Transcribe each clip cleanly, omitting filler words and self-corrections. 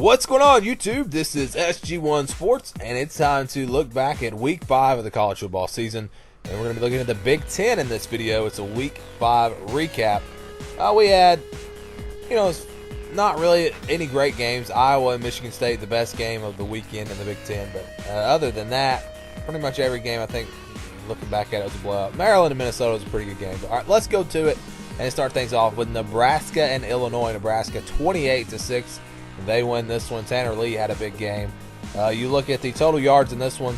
What's going on, YouTube? This is SG1 Sports, and it's time to look back at Week 5 of the college football season. And we're going to be looking at the Big Ten in this video. It's a Week 5 recap. We had, it's not really any great games. Iowa and Michigan State, the best game of the weekend in the Big Ten. But other than that, pretty much every game, I think, looking back at it, was a blowout. Maryland and Minnesota was a pretty good game. But, all right, let's go to it and start things off with Nebraska and Illinois. Nebraska 28-6. They win this one. Tanner Lee had a big game. You look at the total yards in this one.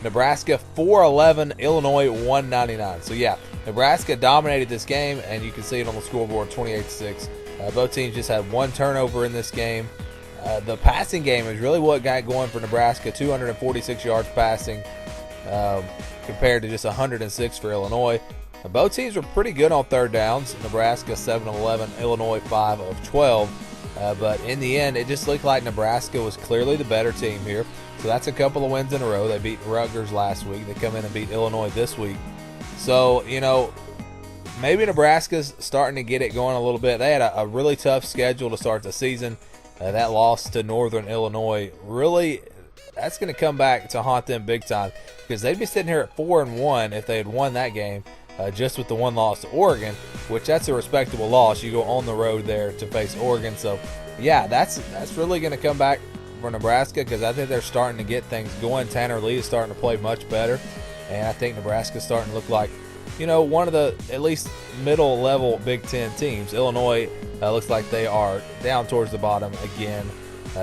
Nebraska 411, Illinois 199. So yeah, Nebraska dominated this game, and you can see it on the scoreboard, 28-6. Both teams just had one turnover in this game. The passing game is really what got going for Nebraska. 246 yards passing compared to just 106 for Illinois. Both teams were pretty good on third downs. Nebraska 7 of 11, Illinois 5 of 12. But in the end, it just looked like Nebraska was clearly the better team here. So that's a couple of wins in a row. They beat Rutgers last week. They come in and beat Illinois this week. So, maybe Nebraska's starting to get it going a little bit. They had a really tough schedule to start the season. That loss to Northern Illinois, really, that's going to come back to haunt them big time, because they'd be sitting here at 4-1 if they had won that game. Just with the one loss to Oregon, which that's a respectable loss. You go on the road there to face Oregon. So, yeah, that's really going to come back for Nebraska, because I think they're starting to get things going. Tanner Lee is starting to play much better, and I think Nebraska's starting to look like, one of the at least middle-level Big Ten teams. Illinois looks like they are down towards the bottom again.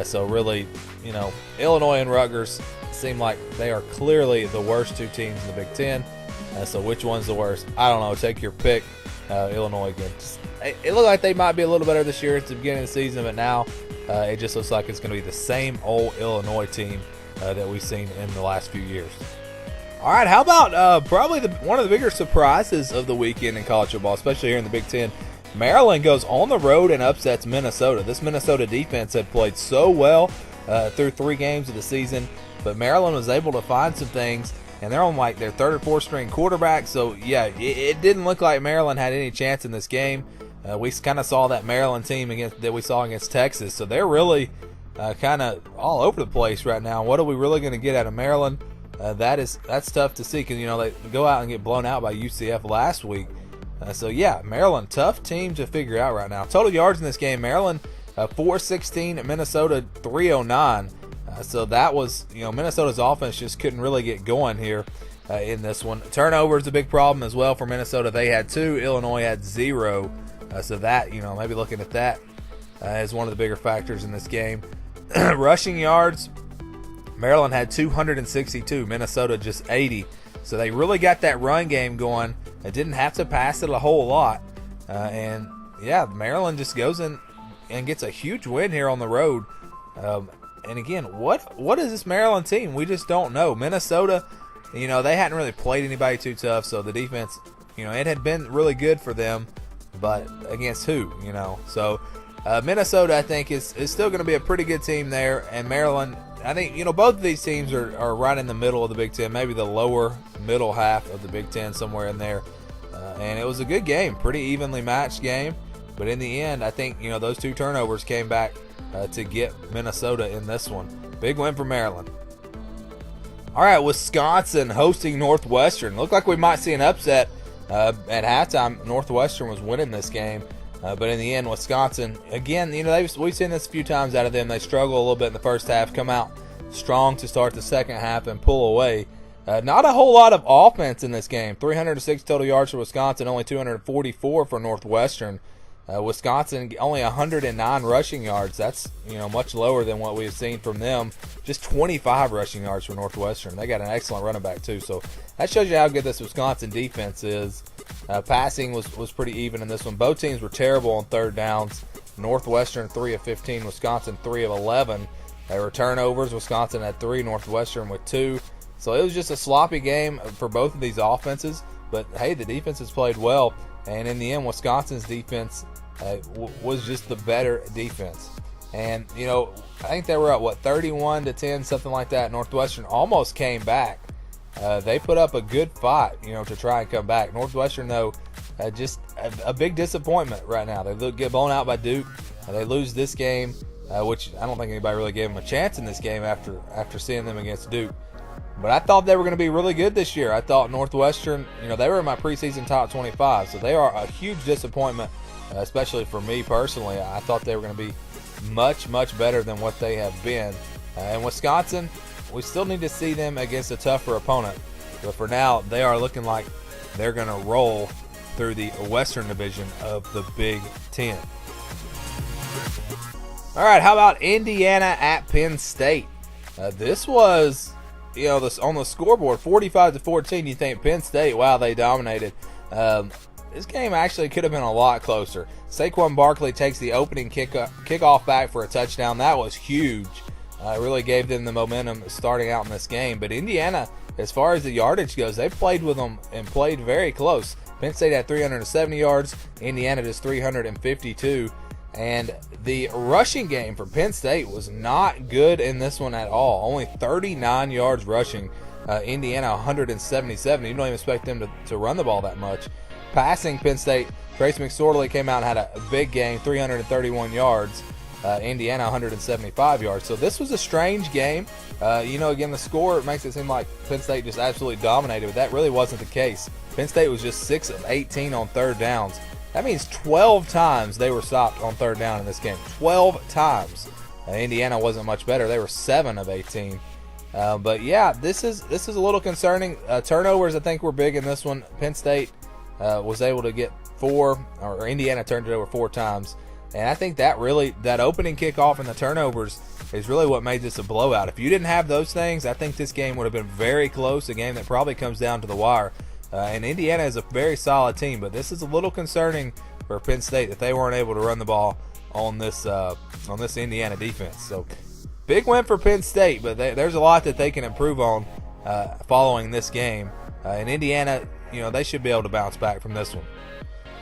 So really, Illinois and Rutgers seem like they are clearly the worst two teams in the Big Ten. So which one's the worst? I don't know. Take your pick. Illinois again. It looked like they might be a little better this year at the beginning of the season, but now it just looks like it's going to be the same old Illinois team that we've seen in the last few years. All right, how about probably one of the bigger surprises of the weekend in college football, especially here in the Big Ten? Maryland goes on the road and upsets Minnesota. This Minnesota defense had played so well through 3 games of the season, but Maryland was able to find some things. And they're on like their 3rd or 4th string quarterback. So, yeah, it didn't look like Maryland had any chance in this game. We kind of saw that Maryland team that we saw against Texas. So they're really kind of all over the place right now. What are we really going to get out of Maryland? That's tough to see, because, they go out and get blown out by UCF last week. So, yeah, Maryland, tough team to figure out right now. Total yards in this game, Maryland 416, Minnesota 309. So that was, Minnesota's offense just couldn't really get going here in this one. Turnovers a big problem as well for Minnesota. They had 2, Illinois had 0. So that, maybe looking at that as one of the bigger factors in this game. Rushing yards, Maryland had 262, Minnesota just 80. So they really got that run game going. They didn't have to pass it a whole lot. And, yeah, Maryland just goes in and gets a huge win here on the road. And again, what is this Maryland team? We just don't know. Minnesota, they hadn't really played anybody too tough, so the defense, it had been really good for them, but against who, So Minnesota, I think, is still going to be a pretty good team there, and Maryland, I think, both of these teams are right in the middle of the Big Ten, maybe the lower middle half of the Big Ten, somewhere in there. And it was a good game, pretty evenly matched game, but in the end, I think, those 2 turnovers came back to get Minnesota in this one. Big win for Maryland. All right, Wisconsin hosting Northwestern. Looked like we might see an upset at halftime. Northwestern was winning this game, but in the end, Wisconsin, again, we've seen this a few times out of them. They struggle a little bit in the first half, come out strong to start the second half and pull away. Not a whole lot of offense in this game. 306 total yards for Wisconsin, only 244 for Northwestern. Wisconsin only 109 rushing yards. That's much lower than what we have seen from them. Just 25 rushing yards for Northwestern. They got an excellent running back too. So that shows you how good this Wisconsin defense is. Passing was pretty even in this one. Both teams were terrible on third downs. Northwestern 3 of 15. Wisconsin 3 of 11. They were turnovers. Wisconsin had 3. Northwestern with 2. So it was just a sloppy game for both of these offenses. But hey, the defenses played well. And in the end, Wisconsin's defense was just the better defense. And, I think they were at, 31-10, something like that. Northwestern almost came back. They put up a good fight, to try and come back. Northwestern, though, just a big disappointment right now. They get blown out by Duke. They lose this game. which I don't think anybody really gave them a chance in this game after seeing them against Duke. But I thought they were going to be really good this year. I thought Northwestern, they were in my preseason top 25, so they are a huge disappointment, especially for me personally. I thought they were going to be much, much better than what they have been. And Wisconsin, we still need to see them against a tougher opponent. But for now, they are looking like they're going to roll through the Western Division of the Big Ten. All right, how about Indiana at Penn State? This was, on the scoreboard, 45-14. You think Penn State, wow, they dominated. This game actually could have been a lot closer. Saquon Barkley takes the opening kickoff back for a touchdown. That was huge. It really gave them the momentum starting out in this game. But Indiana, as far as the yardage goes, they played with them and played very close. Penn State had 370 yards. Indiana just 352. And the rushing game for Penn State was not good in this one at all. Only 39 yards rushing. Indiana 177. You don't even expect them to run the ball that much. Passing, Penn State, Trace McSorley came out and had a big game, 331 yards. Indiana 175 yards. So this was a strange game. Again, the score makes it seem like Penn State just absolutely dominated, but that really wasn't the case. Penn State was just 6 of 18 on third downs. That means 12 times they were stopped on third down in this game. 12 times. Indiana wasn't much better. They were 7 of 18. But yeah, this is a little concerning. Turnovers, I think, were big in this one. Penn State was able to get 4, or Indiana turned it over 4 times. And I think that opening kickoff and the turnovers is really what made this a blowout. If you didn't have those things, I think this game would have been very close, a game that probably comes down to the wire. And Indiana is a very solid team, but this is a little concerning for Penn State that they weren't able to run the ball on this Indiana defense. So big win for Penn State, but there's a lot that they can improve on following this game. And Indiana, they should be able to bounce back from this one.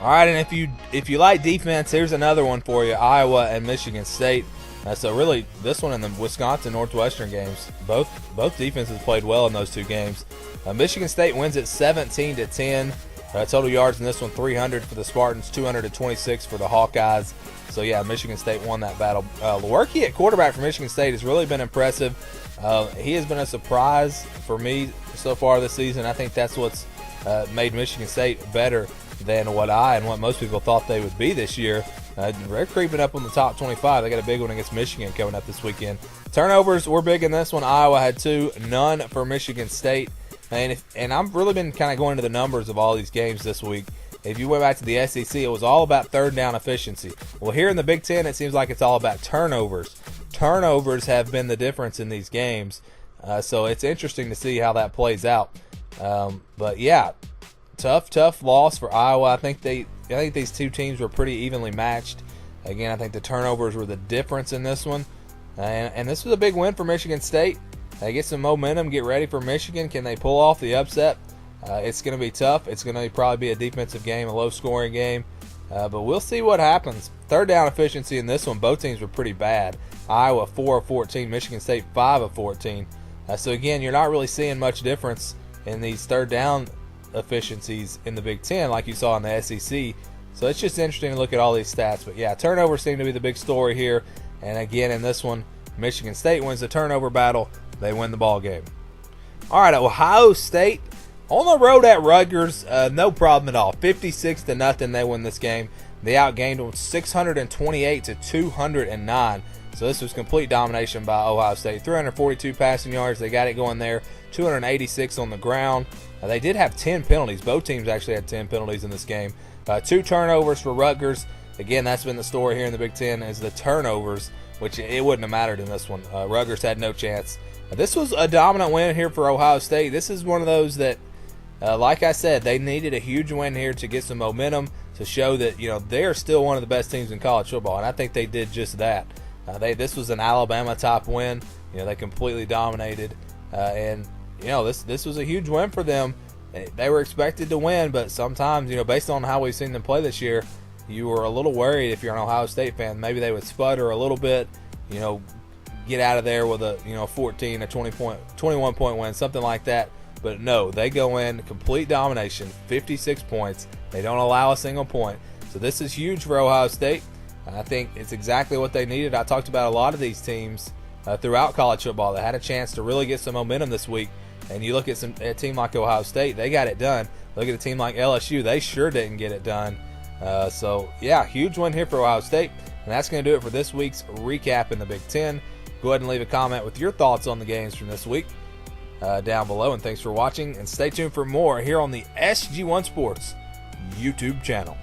All right, and if you like defense, here's another one for you: Iowa and Michigan State. So really, this one and the Wisconsin Northwestern games, both defenses played well in those two games. Michigan State wins it 17-10. Total yards in this one, 300 for the Spartans, 226 for the Hawkeyes. So yeah, Michigan State won that battle. Lewerke at quarterback for Michigan State has really been impressive. He has been a surprise for me so far this season. I think that's what's made Michigan State better than what most people thought they would be this year. They're creeping up on the top 25. They got a big one against Michigan coming up this weekend. Turnovers were big in this one. Iowa had 2, none for Michigan State. And I've really been kind of going into the numbers of all these games this week. If you went back to the SEC, it was all about third down efficiency. Well, here in the Big Ten, it seems like it's all about turnovers. Turnovers have been the difference in these games. So it's interesting to see how that plays out. But yeah, tough loss for Iowa. I think these two teams were pretty evenly matched. Again, I think the turnovers were the difference in this one. And this was a big win for Michigan State. They get some momentum, get ready for Michigan. Can they pull off the upset? It's going to be tough. It's going to probably be a defensive game, a low-scoring game. But we'll see what happens. Third down efficiency in this one, both teams were pretty bad. Iowa 4 of 14, Michigan State 5 of 14. So again, you're not really seeing much difference in these third down efficiencies in the Big Ten like you saw in the SEC. So it's just interesting to look at all these stats. But yeah, turnovers seem to be the big story here. And again, in this one, Michigan State wins the turnover battle. They win the ball game. All right, Ohio State on the road at Rutgers, no problem at all. 56-0, they win this game. They outgained them 628-209. So this was complete domination by Ohio State. 342 passing yards. They got it going there. 286 on the ground. They did have 10 penalties. Both teams actually had 10 penalties in this game. 2 turnovers for Rutgers. Again, that's been the story here in the Big Ten, is the turnovers, which it wouldn't have mattered in this one. Rutgers had no chance. This was a dominant win here for Ohio State. This is one of those that, like I said, they needed a huge win here to get some momentum, to show that they are still one of the best teams in college football, and I think they did just that. This was an Alabama top win. They completely dominated, and this was a huge win for them. They were expected to win, but sometimes based on how we've seen them play this year, you were a little worried if you're an Ohio State fan. Maybe they would sputter a little bit, get out of there with a 14 or 21 point win, something like that. But no, they go in complete domination, 56 points. They don't allow a single point. So this is huge for Ohio State. I think it's exactly what they needed. I talked about a lot of these teams throughout college football that had a chance to really get some momentum this week. And you look at a team like Ohio State, they got it done. Look at a team like LSU, they sure didn't get it done. So, yeah, huge win here for Ohio State. And that's going to do it for this week's recap in the Big Ten. Go ahead and leave a comment with your thoughts on the games from this week down below. And thanks for watching. And stay tuned for more here on the SG1 Sports YouTube channel.